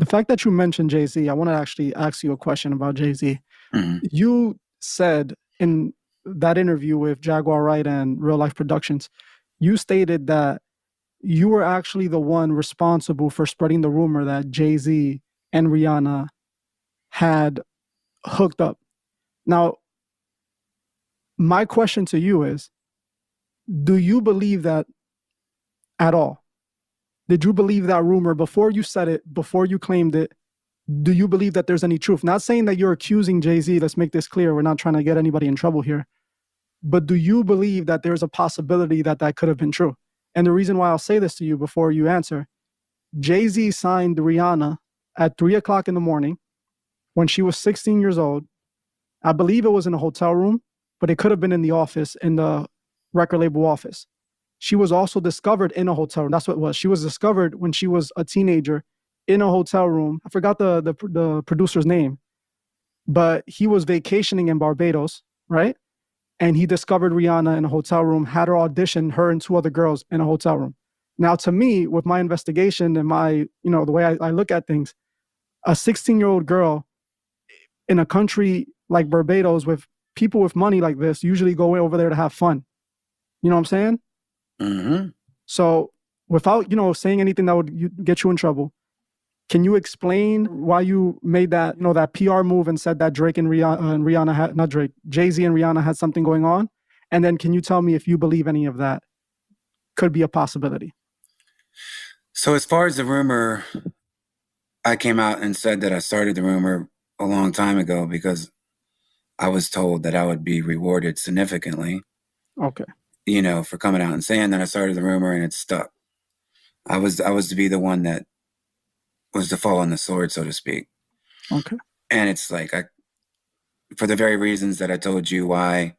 The fact that you mentioned Jay Z, I want to actually ask you a question about Jay Z. Mm-hmm. You said in that interview with Jaguar Wright and Real Life Productions, you stated that you were actually the one responsible for spreading the rumor that Jay Z and Rihanna had hooked up. Now, my question to you is, do you believe that at all? Did you believe that rumor before you said it, before you claimed it? Do you believe that there's any truth? Not saying that you're accusing Jay Z. Let's make this clear. We're not trying to get anybody in trouble here. But do you believe that there's a possibility that that could have been true? And the reason why I'll say this to you before you answer, Jay Z signed Rihanna at 3 o'clock in the morning when she was 16 years old. I believe it was in a hotel room, but it could have been in the office, in the record label office. She was also discovered in a hotel room. That's what it was. She was discovered when she was a teenager in a hotel room. I forgot the producer's name, but he was vacationing in Barbados, right? And he discovered Rihanna in a hotel room, had her audition, her and two other girls in a hotel room. Now, to me, with my investigation and my, the way I look at things, a 16-year-old girl in a country like Barbados with people with money like this usually go over there to have fun. You know what I'm saying? Mm-hmm. So without, saying anything that would get you in trouble, can you explain why you made that, that PR move and said that Drake and Rihanna had, not Drake, Jay Z and Rihanna had something going on? And then can you tell me if you believe any of that could be a possibility? So as far as the rumor, I came out and said that I started the rumor a long time ago because I was told that I would be rewarded significantly. Okay. For coming out and saying that I started the rumor, and it stuck. I was to be the one that was to fall on the sword, so to speak. Okay. And it's like, for the very reasons that I told you why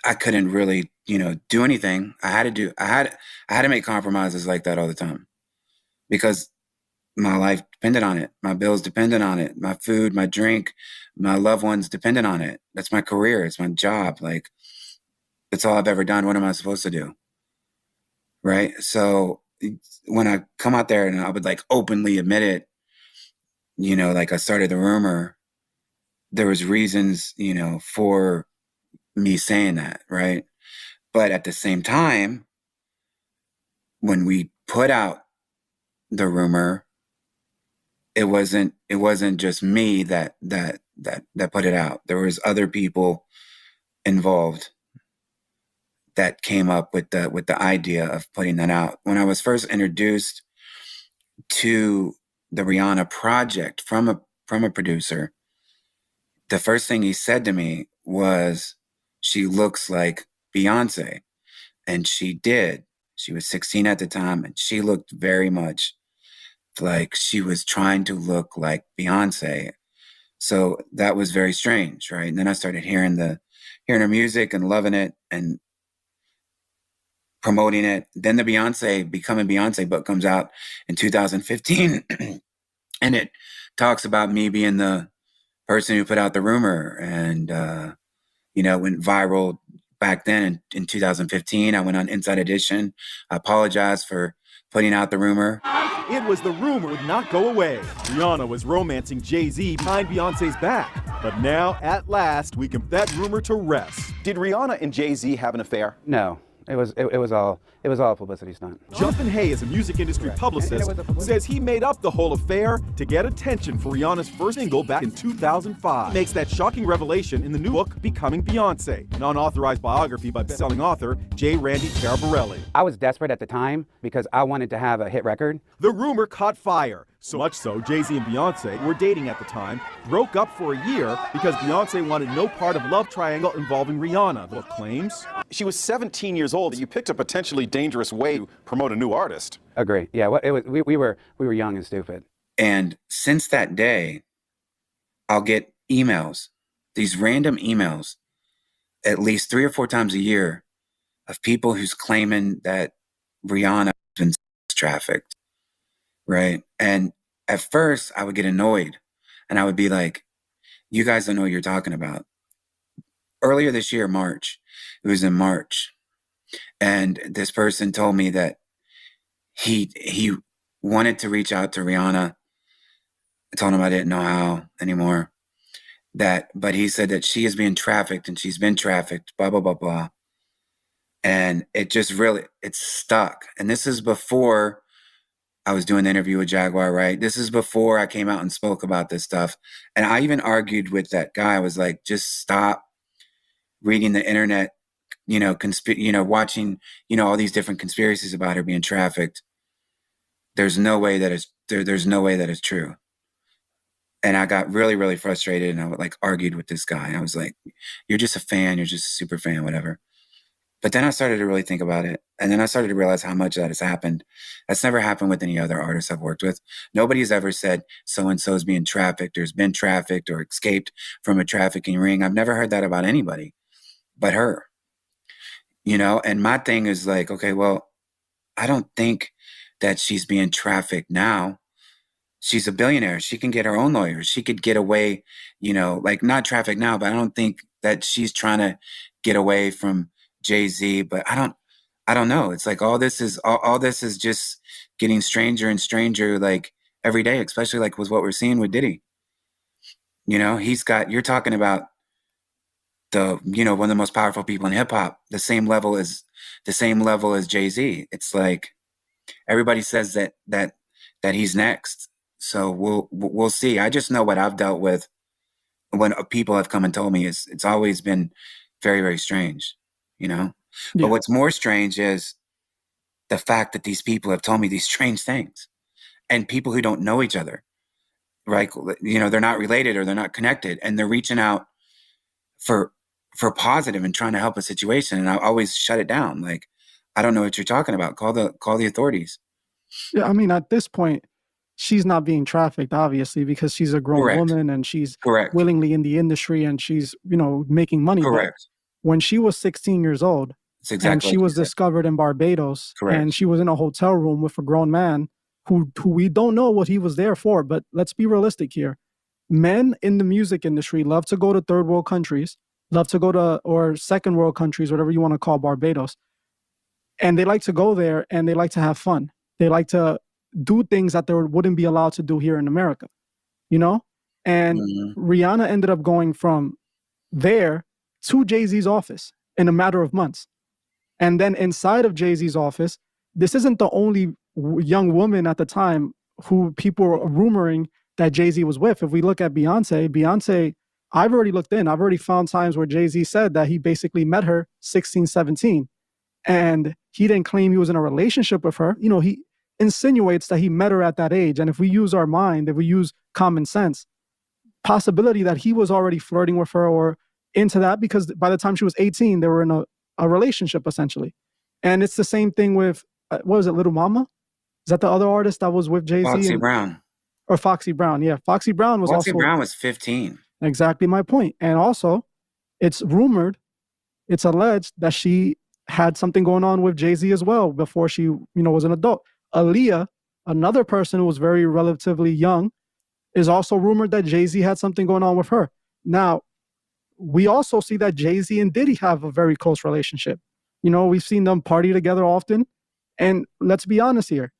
I couldn't really, do anything. I had to make compromises like that all the time because my life depended on it. My bills depended on it. My food, my drink, my loved ones depended on it. That's my career. It's my job. Like, it's all I've ever done. What am I supposed to do? Right. So when I come out there and I would openly admit it, I started the rumor, there was reasons, for me saying that. Right. But at the same time, when we put out the rumor, it wasn't just me that put it out. There was other people involved that came up with the idea of putting that out. When I was first introduced to the Rihanna project from a producer, the first thing he said to me was, "She looks like Beyonce." And she did. She was 16 at the time, and she looked very much like she was trying to look like Beyonce. So that was very strange, right? And then I started hearing her music and loving it and promoting it. Then the Becoming Beyonce book comes out in 2015, and it talks about me being the person who put out the rumor, and went viral back then in 2015. I went on Inside Edition. I apologize for putting out the rumor. It was the rumor would not go away. Rihanna was romancing Jay Z behind Beyonce's back. But now, at last, we can put that rumor to rest. Did Rihanna and Jay Z have an affair? No. It was all a publicity stunt. Jumpin' Hay, as a music industry publicist, says he made up the whole affair to get attention for Rihanna's first single back in 2005. Makes that shocking revelation in the new book, Becoming Beyonce, an unauthorized biography by best-selling author J. Randy Taraborelli. I was desperate at the time because I wanted to have a hit record. The rumor caught fire. So much so, Jay-Z and Beyonce were dating at the time, broke up for a year because Beyonce wanted no part of love triangle involving Rihanna, the book claims. She was 17 years old. You picked a potentially dangerous way to promote a new artist. Agree. Yeah, we were young and stupid. And since that day, I'll get emails, these random emails, at least 3 or 4 times a year, of people who's claiming that Rihanna has been sex trafficked. Right. And at first I would get annoyed and I would be like, you guys don't know what you're talking about. Earlier this year, March, it was in March. And this person told me that he wanted to reach out to Rihanna. I told him I didn't know how anymore. But he said that she is being trafficked and she's been trafficked, blah, blah, blah, blah. And it just really, it's stuck. And this is before I was doing the interview with Jaguar, right? This is before I came out and spoke about this stuff. And I even argued with that guy. I was like, just stop reading the internet, watching, all these different conspiracies about her being trafficked. There's no way that there's no way that it's true. And I got really, really frustrated, and I argued with this guy. I was like, you're just a fan. You're just a super fan, whatever. But then I started to really think about it. And then I started to realize how much that has happened. That's never happened with any other artists I've worked with. Nobody's ever said so-and-so is being trafficked or has been trafficked or escaped from a trafficking ring. I've never heard that about anybody but her. And my thing is like, okay, well, I don't think that she's being trafficked now. She's a billionaire. She can get her own lawyers. She could get away, not trafficked now, but I don't think that she's trying to get away from Jay Z. But I don't know. It's like all this is just getting stranger and stranger, like every day, especially like with what we're seeing with Diddy. You're talking about one of the most powerful people in hip hop, the same level as Jay Z. It's like everybody says that he's next. So we'll see. I just know what I've dealt with when people have come and told me it's always been very, very strange, Yeah. But what's more strange is the fact that these people have told me these strange things, and people who don't know each other, right? They're not related or they're not connected, and they're reaching out for positive and trying to help a situation. And I always shut it down. Like, I don't know what you're talking about. Call the authorities. Yeah, I mean, at this point, she's not being trafficked, obviously, because she's a grown Correct. woman and she's Correct. willingly in the industry and she's, making money. Correct. But when she was 16 years old, It's exactly and she like was you said. discovered in Barbados, Correct. and she was in a hotel room with a grown man who we don't know what he was there for, but let's be realistic here. Men in the music industry love to go to third world countries, love to go to, or second world countries, whatever you want to call Barbados. And they like to go there and they like to have fun. They like to do things that they wouldn't be allowed to do here in America, And Rihanna ended up going from there to Jay-Z's office in a matter of months. And then inside of Jay-Z's office, this isn't the only young woman at the time who people were rumoring that Jay-Z was with. If we look at Beyonce, I've already looked in. I've already found times where Jay-Z said that he basically met her 16, 17. And he didn't claim he was in a relationship with her. He insinuates that he met her at that age. And if we use our mind, if we use common sense, possibility that he was already flirting with her or into that, because by the time she was 18, they were in a relationship essentially. And it's the same thing with, what was it, Little Mama? Is that the other artist that was with Jay-Z? Foxy Brown. Or Foxy Brown, yeah. Foxy Brown was Brown was 15. Exactly my point. And also, it's rumored, it's alleged that she had something going on with Jay-Z as well before she, was an adult. Aaliyah, another person who was very relatively young, is also rumored that Jay-Z had something going on with her. Now, we also see that Jay-Z and Diddy have a very close relationship. We've seen them party together often. And let's be honest here.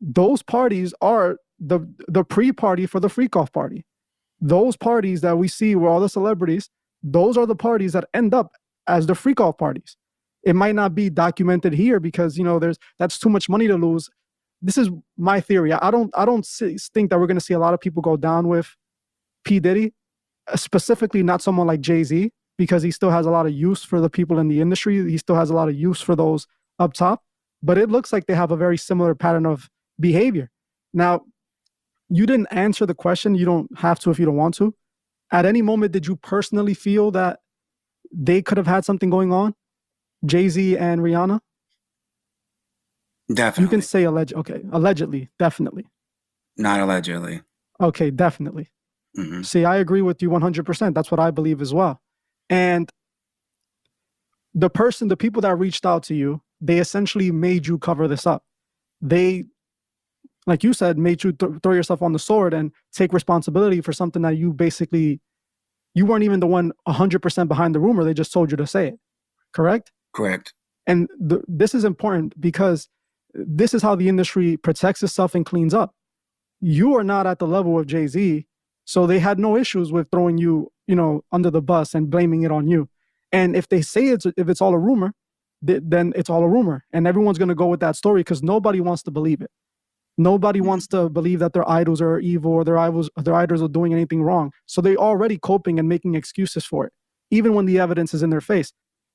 Those parties are the pre-party for the freak-off party. Those parties that we see where all the celebrities, those are the parties that end up as the freak-off parties. It might not be documented here because, that's too much money to lose. This is my theory. I don't think that we're going to see a lot of people go down with P. Diddy, specifically not someone like Jay-Z, because he still has a lot of use for the people in the industry. He still has a lot of use for those up top. But it looks like they have a very similar pattern of behavior. Now, you didn't answer the question. You don't have to if you don't want to. At any moment, did you personally feel that they could have had something going on? Jay-Z and Rihanna? Definitely. You can say allegedly, definitely. Not allegedly. Okay, definitely. Mm-hmm. See, I agree with you 100%. That's what I believe as well. And the people that reached out to you, they essentially made you cover this up. They, like you said, made you throw yourself on the sword and take responsibility for something that you weren't even the one 100% behind the rumor. They just told you to say it. Correct? Correct. And this is important because this is how the industry protects itself and cleans up. You are not at the level of Jay Z, so they had no issues with throwing you, under the bus and blaming it on you. And if they say if it's all a rumor, then it's all a rumor, and everyone's going to go with that story because nobody wants to believe it. Nobody wants to believe that their idols are evil or their idols are doing anything wrong. So they're already coping and making excuses for it, even when the evidence is in their face.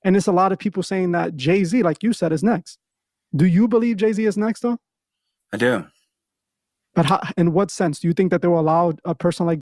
And it's a lot of people saying that Jay Z, like you said, is next. Do you believe Jay Z is next, though? I do. But in what sense? Do you think that they will allow a person like